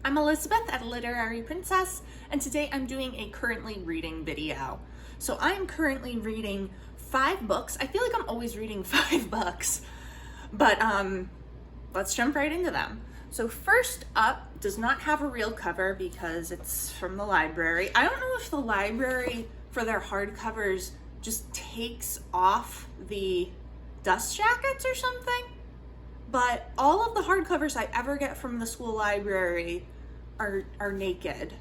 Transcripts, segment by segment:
I'm Elizabeth at Literary Princess, and today I'm doing a currently reading video. So I'm currently reading 5 books. I feel like I'm always reading 5 books, but let's jump right into them. So first up does not have a real cover because it's from the library. I don't know if the library for their hardcovers just takes off the dust jackets or something. But all of the hardcovers I ever get from the school library are naked.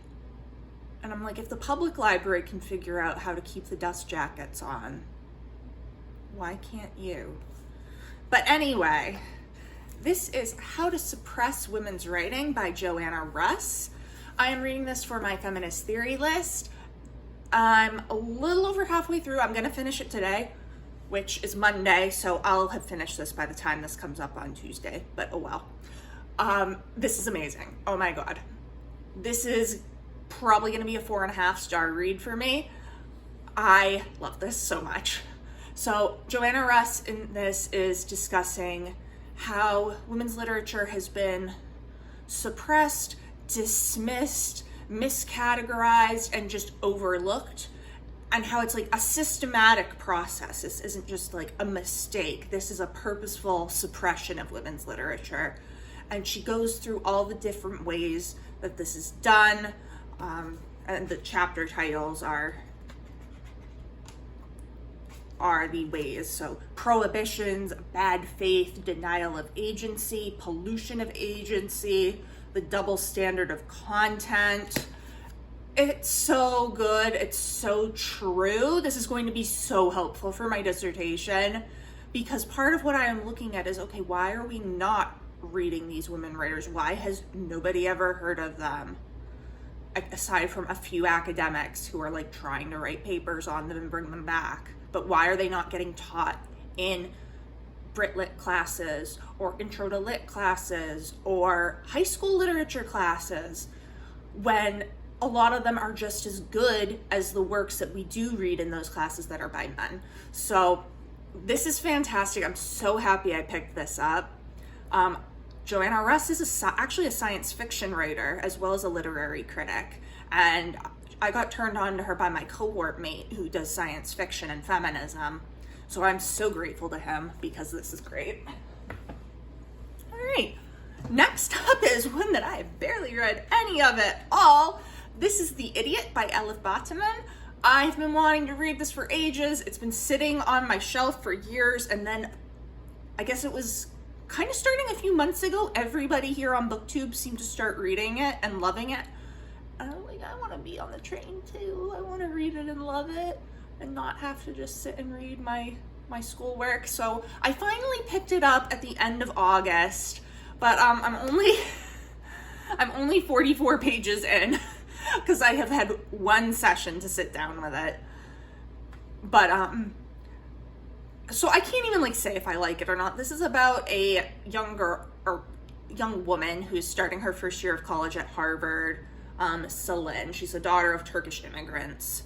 And I'm like, if the public library can figure out how to keep the dust jackets on, why can't you? But anyway, this is How to Suppress Women's Writing by Joanna Russ. I am reading this for my feminist theory list. I'm a little over halfway through. I'm gonna finish it today, which is Monday, so I'll have finished this by the time this comes up on Tuesday, but oh well. This is amazing. Oh my God. This is probably gonna be a 4.5-star read for me. I love this so much. So Joanna Russ in this is discussing how women's literature has been suppressed, dismissed, miscategorized, and just overlooked, and how it's like a systematic process. This isn't just like a mistake. This is a purposeful suppression of women's literature. And she goes through all the different ways that this is done. And the chapter titles are the ways. So prohibitions, bad faith, denial of agency, pollution of agency, the double standard of content. It's so good. It's so true. This is going to be so helpful for my dissertation, because part of what I am looking at is, okay, why are we not reading these women writers? Why has nobody ever heard of them? Aside from a few academics who are like trying to write papers on them and bring them back. But why are they not getting taught in Brit Lit classes or Intro to Lit classes or high school literature classes, when a lot of them are just as good as the works that we do read in those classes that are by men? So this is fantastic. I'm so happy I picked this up. Joanna Russ is actually a science fiction writer as well as a literary critic. And I got turned on to her by my cohort mate who does science fiction and feminism. So I'm so grateful to him because this is great. All right, next up is one that I have barely read any of it all. This is The Idiot by Elif Batuman. I've been wanting to read this for ages. It's been sitting on my shelf for years, and then I guess it was kind of starting a few months ago. Everybody here on BookTube seemed to start reading it and loving it. And I'm like, I want to be on the train too. I want to read it and love it and not have to just sit and read my schoolwork. So I finally picked it up at the end of August, but I'm only 44 pages in because I have had one session to sit down with it. But so I can't even like say if I like it or not. This is about a young woman who's starting her first year of college at Harvard. Celine. She's the daughter of Turkish immigrants.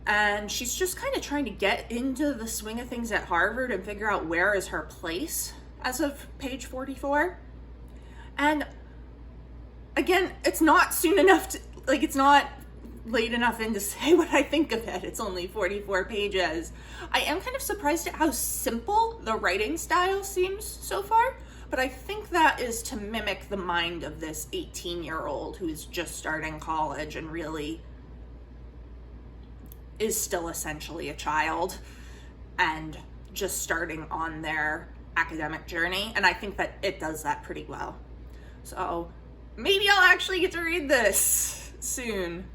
And she's just kind of trying to get into the swing of things at Harvard and figure out where is her place as of page 44. And again, it's not soon enough to, like, it's not late enough in to say what I think of it. It's only 44 pages. I am kind of surprised at how simple the writing style seems so far. But I think that is to mimic the mind of this 18-year-old who's just starting college and really is still essentially a child and just starting on their academic journey. And I think that it does that pretty well. So maybe I'll actually get to read this soon.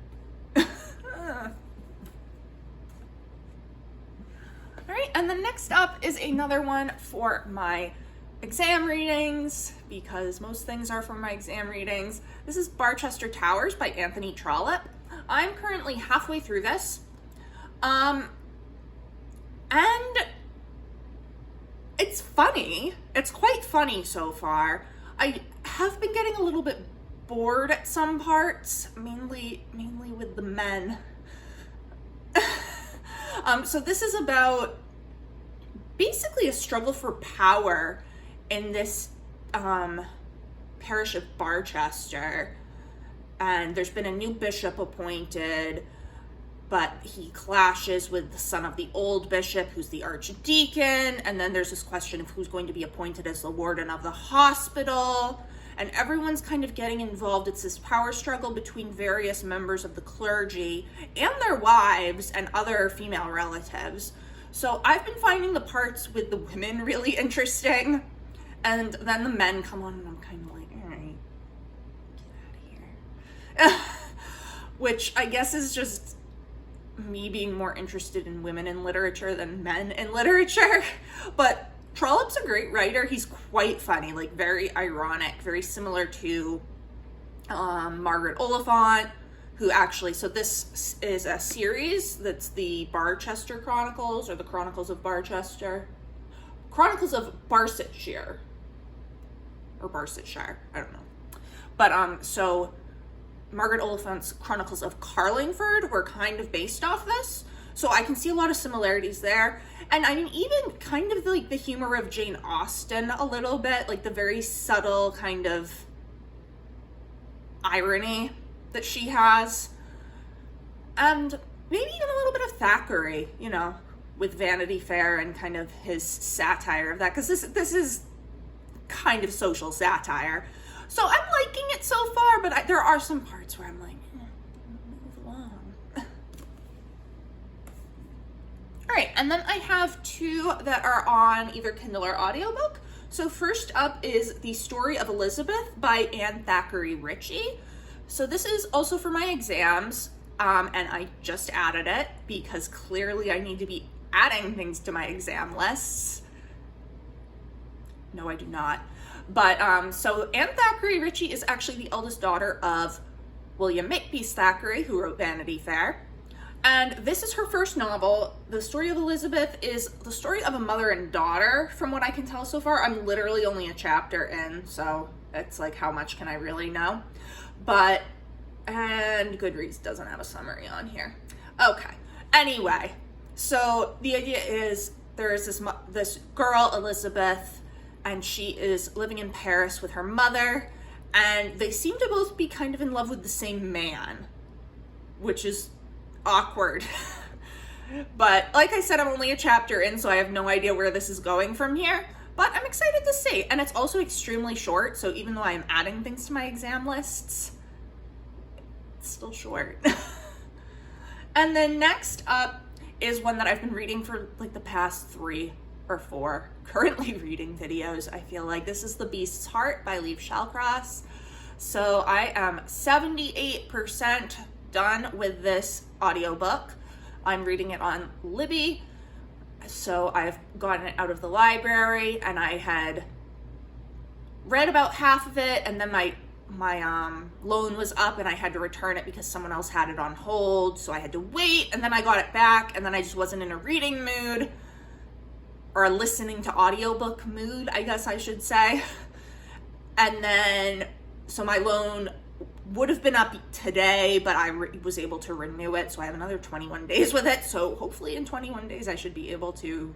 All right, and then next up is another one for my exam readings, because most things are from my exam readings. This is Barchester Towers by Anthony Trollope. I'm currently halfway through this. And it's funny. It's quite funny so far. I have been getting a little bit bored at some parts, mainly with the men. So this is about basically a struggle for power in this parish of Barchester, and there's been a new bishop appointed, but he clashes with the son of the old bishop, who's the archdeacon, and then there's this question of who's going to be appointed as the warden of the hospital, and everyone's kind of getting involved. It's this power struggle between various members of the clergy and their wives and other female relatives. So I've been finding the parts with the women really interesting, and then the men come on and I'm kind of like, all right, get out of here. Which I guess is just me being more interested in women in literature than men in literature. But Trollope's a great writer. He's quite funny, like very ironic, very similar to Margaret Oliphant, who actually, so this is a series that's the Barchester Chronicles, or the Chronicles of Barchester. Chronicles of Barsetshire. Or Barsetshire, I don't know. But so Margaret Oliphant's Chronicles of Carlingford were kind of based off this. So I can see a lot of similarities there. And I mean, even kind of like the humor of Jane Austen a little bit, like the very subtle kind of irony that she has. And maybe even a little bit of Thackeray, you know, with Vanity Fair and kind of his satire of that. Because this is kind of social satire. So I'm liking it so far, but there are some parts where I'm like, move along. All right, and then I have two that are on either Kindle or audiobook. So first up is The Story of Elizabeth by Anne Thackeray Ritchie. So this is also for my exams, and I just added it because clearly I need to be adding things to my exam lists. No, I do not. But so Anne Thackeray Ritchie is actually the eldest daughter of William Makepeace Thackeray, who wrote Vanity Fair. And this is her first novel. The Story of Elizabeth is the story of a mother and daughter, from what I can tell so far. I'm literally only a chapter in, so it's like, how much can I really know? But, and Goodreads doesn't have a summary on here. Okay, anyway, so the idea is there is this girl, Elizabeth, and she is living in Paris with her mother, and they seem to both be kind of in love with the same man, which is awkward. But like I said, I'm only a chapter in, so I have no idea where this is going from here, but I'm excited to see. And it's also extremely short, so even though I am adding things to my exam lists, it's still short. And then next up is one that I've been reading for like the past 3 or 4 currently reading videos. I feel like this is The Beast's Heart by Leaf Shallcross. So I am 78% done with this audiobook. I'm reading it on Libby. So I've gotten it out of the library, and I had read about half of it, and then my loan was up and I had to return it because someone else had it on hold, so I had to wait, and then I got it back, and then I just wasn't in a reading mood, or a listening to audiobook mood, I guess I should say. And then, so my loan would have been up today, but I was able to renew it, so I have another 21 days with it, so hopefully in 21 days I should be able to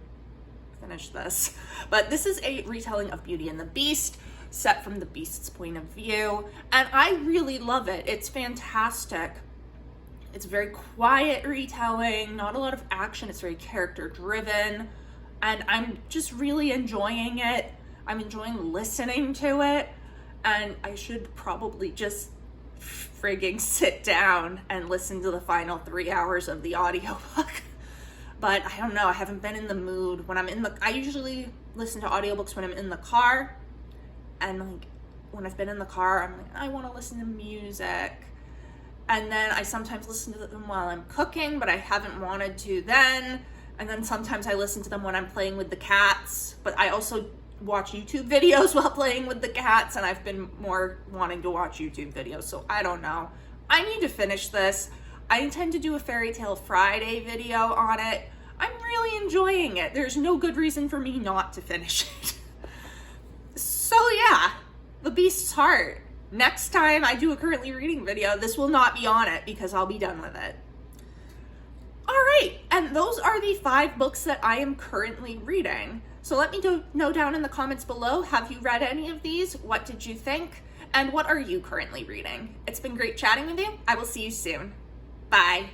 finish this. But this is a retelling of Beauty and the Beast, set from the Beast's point of view, and I really love it. It's fantastic. It's a very quiet retelling, not a lot of action, it's very character driven, and I'm just really enjoying it. I'm enjoying listening to it, and I should probably just frigging sit down and listen to the final 3 hours of the audiobook. But I don't know, I haven't been in the mood. When I'm in the, I usually listen to audiobooks when I'm in the car, and like when I've been in the car, I'm like, I want to listen to music. And then I sometimes listen to them while I'm cooking, but I haven't wanted to then. And then sometimes I listen to them when I'm playing with the cats, but I also watch YouTube videos while playing with the cats, and I've been more wanting to watch YouTube videos, so I don't know. I need to finish this. I intend to do a Fairy Tale Friday video on it. I'm really enjoying it. There's no good reason for me not to finish it. So yeah, The Beast's Heart. Next time I do a currently reading video, this will not be on it because I'll be done with it. All right, and those are the 5 books that I am currently reading. So let me know down in the comments below, have you read any of these? What did you think? And what are you currently reading? It's been great chatting with you. I will see you soon. Bye.